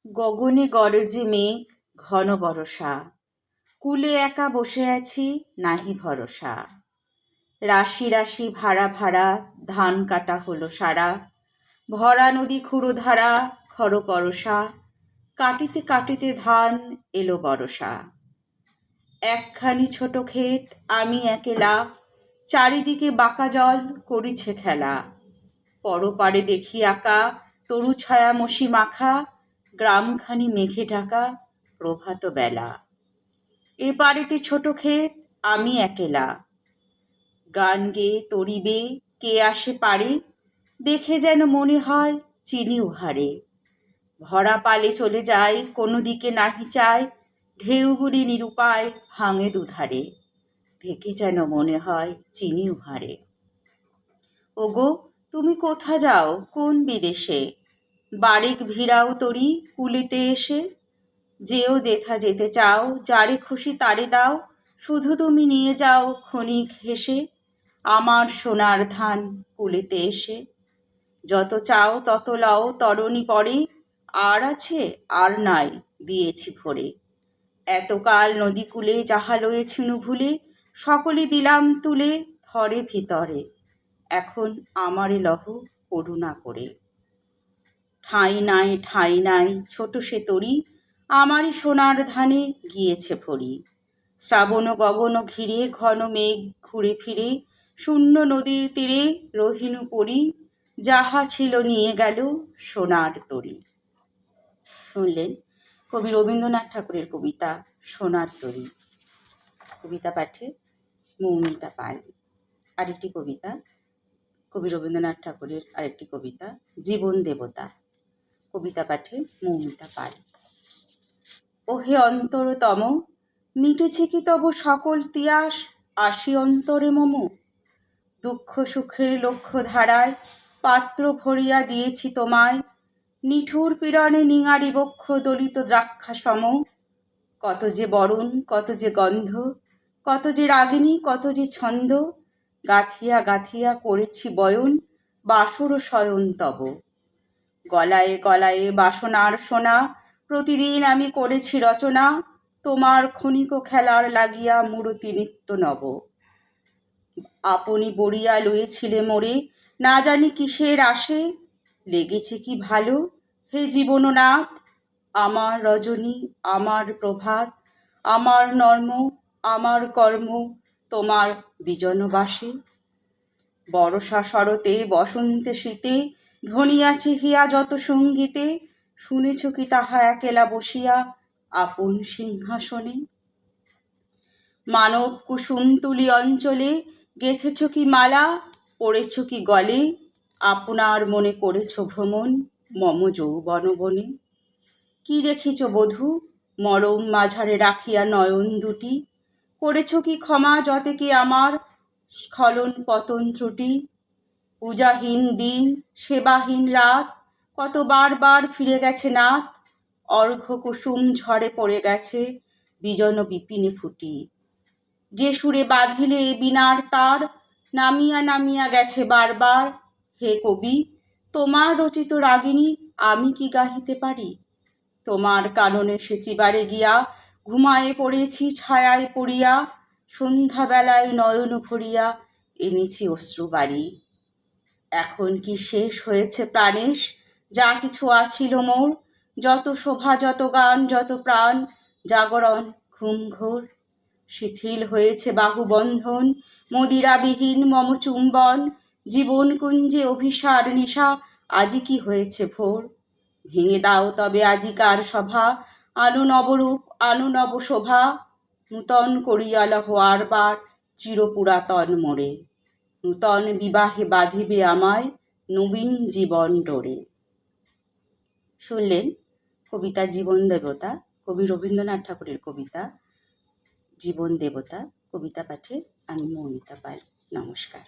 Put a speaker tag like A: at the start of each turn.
A: গগনে গরজে মেঘ ঘন বরষা, কূলে একা বসে আছি নাহি ভরসা। রাশি রাশি ভাড়া ভাড়া ধান কাটা হলো সারা, ভরা নদী ক্ষুরধারা খর পরশা, কাটিতে কাটিতে ধান এলো বরষা। একখানি ছোট ক্ষেত আমি একেলা, চারিদিকে বাঁকা জল করিছে খেলা। পরপারে দেখি আঁকা তরু ছায়া মসি মাখা, গ্রামখানি মেঘে ঢাকা প্রভাত বেলা। এপারেতে ছোট ক্ষেত আমি একেলা, গান গেয়ে তরিবে কে আসে পারে, দেখে যেন মনে হয় চিনি উহারে। ভরা পালে চলে যায় কোনো দিকে নাহি চায়, ঢেউগুলি নিরুপায় ভাঙে দুধারে, দেখে যেন মনে হয় চিনি উহারে। ওগো তুমি কোথা যাও কোন বিদেশে, বারেক ভিড়াও তরি কুলিতে এসে। যেও যেথা যেতে চাও, যারে খুশি তারে দাও, শুধু তুমি নিয়ে যাও ক্ষণিক হেসে আমার সোনার ধান কুলিতে এসে। যত চাও তত লও তরণী পরে, আর আছে আর নাই দিয়েছি ভরে। এতকাল নদীকূলে যাহা লয়েছিনু ভুলে, সকলে দিলাম তুলে থরে ভিতরে, এখন আমারে লহ করুণা করে। ঠাঁই নাই ঠাঁই নাই ছোট সে তরি, আমারই সোনার ধানে গিয়েছে ভরি। শ্রাবণ গগন ঘিরে ঘন মেঘ ঘুরে ফিরে, শূন্য নদীর তীরে রহিনু পরি, যাহা ছিল নিয়ে গেল সোনার তরি। শুনলেন কবি রবীন্দ্রনাথ ঠাকুরের কবিতা সোনার তরি। কবিতা পাঠে মৌমিতা পাল। আরেকটি কবিতা কবি রবীন্দ্রনাথ ঠাকুরের আরেকটি কবিতা জীবন দেবতা। কবিতা পাঠে মৌমিতা পাল। ওহে অন্তরতম, মিটেছে কি তব সকল তিয়াস, আসি অন্তরে মম। দুঃখ সুখের লক্ষ্য ধারায় পাত্র ভরিয়া দিয়েছি তোমায়, নিঠুর পীড়নে নিঙারি বক্ষ দলিত দ্রাক্ষা সম। কত যে বরণ কত যে গন্ধ, কত যে রাগিনী কত যে ছন্দ, গাথিয়া গাথিয়া করেছি বয়ন বাসর শয়ন তব। গলায়ে গলায়ে বাসনার সোনা, প্রতিদিন আমি করেছি রচনা, তোমার ক্ষণিক খেলার লাগিয়া মূরতি নিত্য নব। আপনি বড়িয়া লয়েছিলে মোরে, না জানি কিসের আসে, লেগেছে কি ভালো হে জীবননাথ। আমার রজনী আমার প্রভাত, আমার নর্ম আমার কর্ম তোমার বিজনবাসে। বরষা শরতে বসন্তে শীতে, ধ্বনিয়াছে হিয়া যত সঙ্গীতে, শুনেছ কি তাহা একেলা বসিয়া আপন সিংহাসনে। মানব কুসুম তুলি অঞ্চলে গেঁথেছ কি মালা, পড়েছ কি গলে, আপনার মনে করেছ ভ্রমণ মম যৌবন বনে। কি দেখিছ বধূ মরম মাঝারে রাখিয়া নয়ন দুটি, করেছ কি ক্ষমা যতে কি আমার স্খলন পতন ত্রুটি। পূজাহীন দিন সেবাহীন রাত, কত বার বার ফিরে গেছে নাথ, অর্ঘ্য কুসুম ঝড়ে পড়ে গেছে বিজন বিপিনে ফুটি। যে সুরে বাঁধিলে বিনার তার, নামিয়া নামিয়া গেছে বারবার। হে কবি তোমার রচিত রাগিনী আমি কি গাহিতে পারি, তোমার কাননে সেচিবারে গিয়া ঘুমায়ে পড়েছি ছায়ায় পড়িয়া, সন্ধ্যাবেলায় নয়ন ভরিয়া এনেছি অশ্রুবারি। এখন কি শেষ হয়েছে প্রাণেশ যা কিছু আছিল মোর, যত শোভা যত গান যত প্রাণ জাগরণ ঘুমঘোর। শিথিল হয়েছে বাহুবন্ধন মদিরাবিহীন মম চুম্বন, জীবন কুঞ্জে অভিসার নিশা আজি কি হয়েছে ভোর। ভেঙে দাও তবে আজিকার সভা, আনু নবরূপ আনু নব শোভা, নূতন করিয়া লহ আরবার চিরপুরাতন মোরে। নূতন বিবাহে বাঁধিবে আমায় নবীন জীবন ডোরে। শুনলেন কবিতা জীবন দেবতা, কবি রবীন্দ্রনাথ ঠাকুরের কবিতা জীবন দেবতা। কবিতা পাঠে আমি মৌমিতা পাল। নমস্কার।